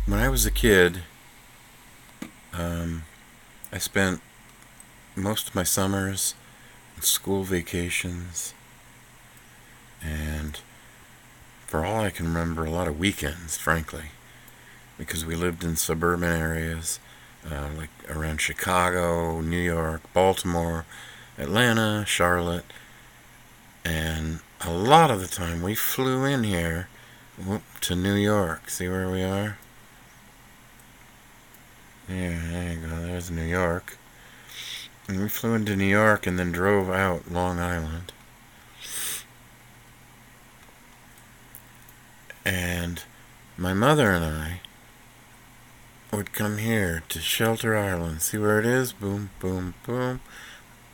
When I was a kid, I spent most of my summers and school vacations, and for all I can remember, a lot of weekends, frankly, because we lived in suburban areas like around Chicago, New York, Baltimore, Atlanta, Charlotte, and a lot of the time we flew in here to New York. See where we are? Yeah, there you go. There's New York. And we flew into New York and then drove out Long Island. And my mother and I would come here to Shelter Island. See where it is? Boom, boom, boom.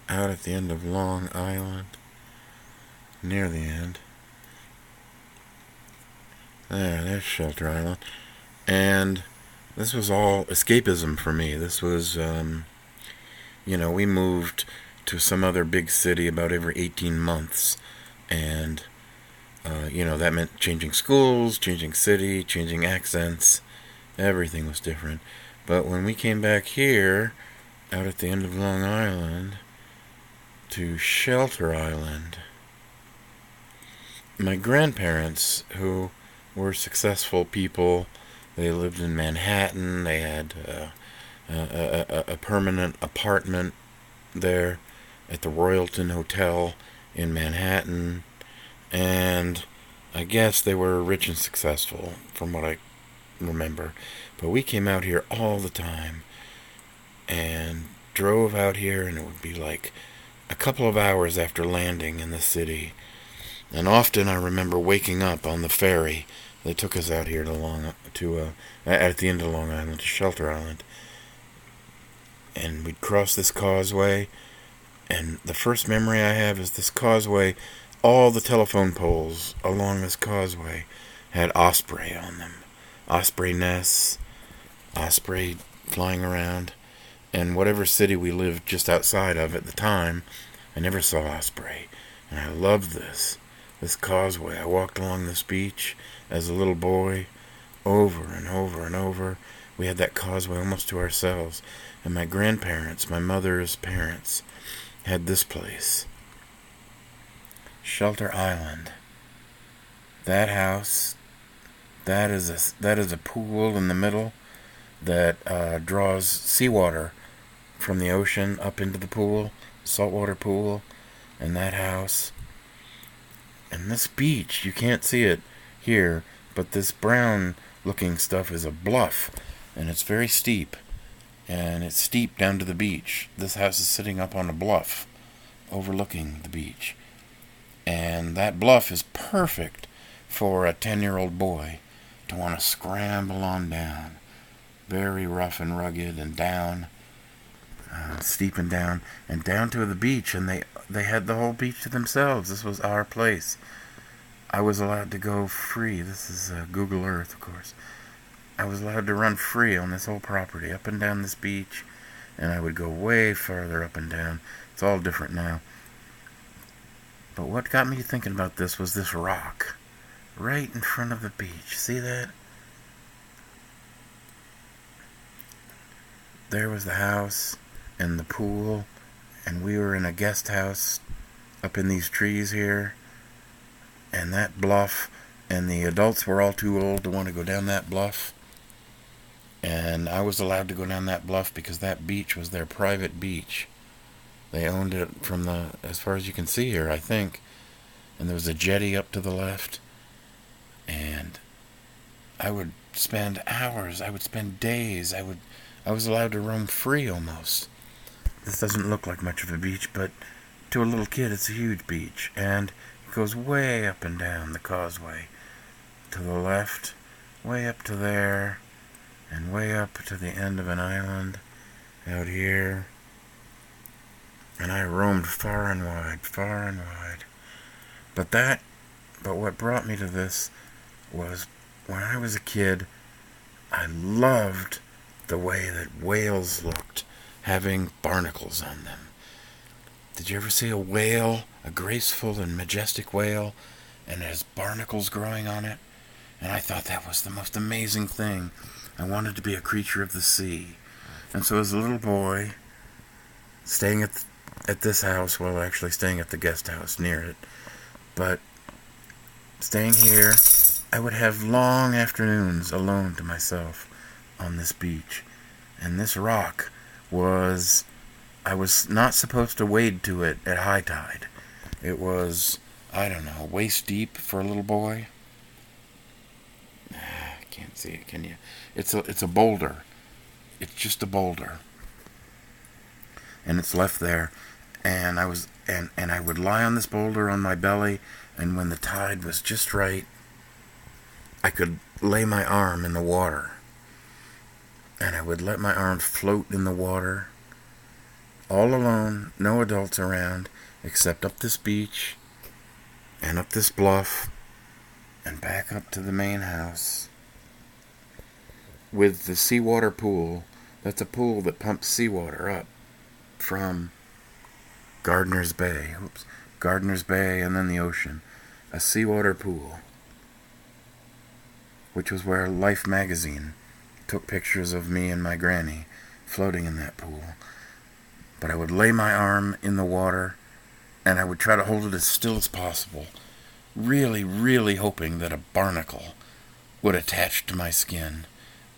Out at the end of Long Island. Near the end. There's Shelter Island. And this was all escapism for me. This was, we moved to some other big city about every 18 months. And, that meant changing schools, changing city, changing accents. Everything was different. But when we came back here, out at the end of Long Island, to Shelter Island, my grandparents, who were successful people, they lived in Manhattan. They had a permanent apartment there at the Royalton Hotel in Manhattan. And I guess they were rich and successful, from what I remember. But we came out here all the time and drove out here, and it would be like a couple of hours after landing in the city. And often I remember waking up on the ferry that took us out here at the end of Long Island to Shelter Island. And we'd cross this causeway, and the first memory I have is this causeway. All the telephone poles along this causeway had osprey on them. Osprey nests, osprey flying around. And whatever city we lived just outside of at the time, I never saw osprey. And I loved this causeway. I walked along this beach as a little boy over and over and over. We had that causeway almost to ourselves. And my grandparents, my mother's parents, had this place. Shelter Island. That house, that is a pool in the middle that draws seawater from the ocean up into the pool, saltwater pool, and that house. And this beach, you can't see it here, but this brown looking stuff is a bluff, and it's very steep, and it's steep down to the beach. This house is sitting up on a bluff overlooking the beach. And that bluff is perfect for a 10-year-old boy to want to scramble on down. Very rough and rugged and down, steep and down to the beach. And they had the whole beach to themselves. This was our place. I was allowed to go free. This is Google Earth, of course. I was allowed to run free on this whole property, up and down this beach. And I would go way farther up and down. It's all different now. But what got me thinking about this was this rock right in front of the beach. See that? There was the house and the pool, and we were in a guest house up in these trees here, and that bluff, and the adults were all too old to want to go down that bluff, and I was allowed to go down that bluff because that beach was their private beach. They owned it from as far as you can see here, I think. And there was a jetty up to the left. And I would spend hours, I would spend days, I was allowed to roam free almost. This doesn't look like much of a beach, but to a little kid it's a huge beach. And it goes way up and down the causeway. To the left, way up to there, and way up to the end of an island out here. And I roamed far and wide, far and wide. But what brought me to this was when I was a kid, I loved the way that whales looked, having barnacles on them. Did you ever see a whale, a graceful and majestic whale, and it has barnacles growing on it? And I thought that was the most amazing thing. I wanted to be a creature of the sea. And so as a little boy, staying at this house, well, actually staying at the guest house near it, but staying here, I would have long afternoons alone to myself on this beach. And this rock was, I was not supposed to wade to it at high tide. It was, I don't know, waist deep for a little boy. I can't see it, can you? It's a boulder. It's just a boulder. And it's left there. And I would lie on this boulder on my belly, and when the tide was just right, I could lay my arm in the water. And I would let my arm float in the water, all alone, no adults around, except up this beach, and up this bluff, and back up to the main house. With the seawater pool, that's a pool that pumps seawater up from Gardiner's Bay, and then the ocean. A seawater pool, which was where Life magazine took pictures of me and my granny floating in that pool. But I would lay my arm in the water, and I would try to hold it as still as possible, really, really hoping that a barnacle would attach to my skin,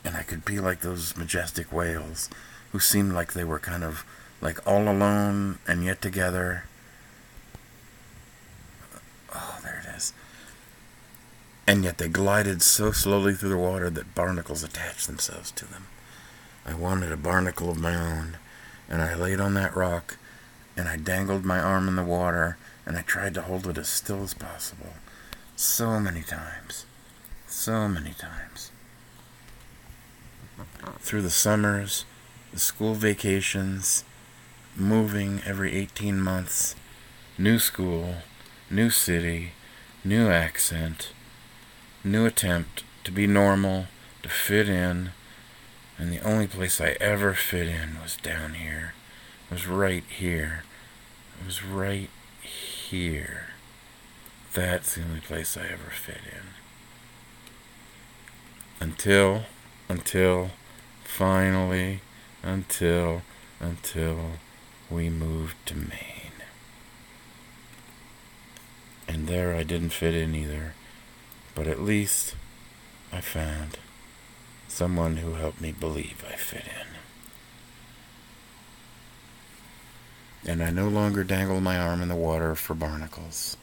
and I could be like those majestic whales who seemed like they were kind of like all alone and yet together. Oh, there it is. And yet they glided so slowly through the water that barnacles attached themselves to them. I wanted a barnacle of my own, and I laid on that rock, and I dangled my arm in the water, and I tried to hold it as still as possible. So many times. So many times. Through the summers, the school vacations, moving every 18 months, new school, new city, new accent, new attempt to be normal, to fit in, and the only place I ever fit in was down here. It was right here. It was right here. That's the only place I ever fit in. Finally, until we moved to Maine. And there I didn't fit in either. But at least I found someone who helped me believe I fit in. And I no longer dangle my arm in the water for barnacles.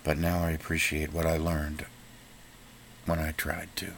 But now I appreciate what I learned when I tried to.